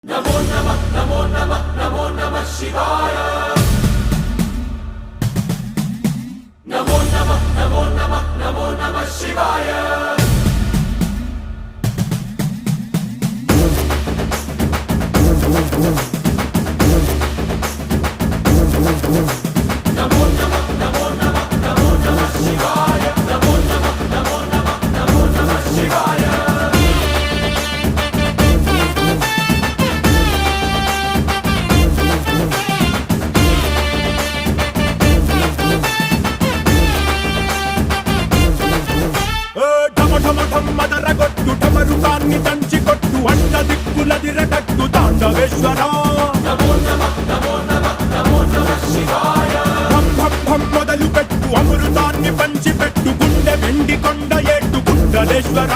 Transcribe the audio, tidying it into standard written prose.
नमो नमः नमो नमः नमो नमः शिवाय। नमो नमः नमो नमः नमो नमः शिवाय। नमो नमः नमो नमः नमो नमः शिवाय। नमो नमः नमो नमः नमो नमः शिवाय। మదరగొట్టు ఢమరుకాన్ని దంచికొట్టు అంట దిక్కులదిరగట్టు తాండవేశ్వర నమో నమః నమో నమః నమో నమః శివాయ। భం భం భం మొదలు పెట్టు అమృతాన్ని పంచిపెట్టు గుండె వెండి కొండ ఏట్టు గుండలేశ్వర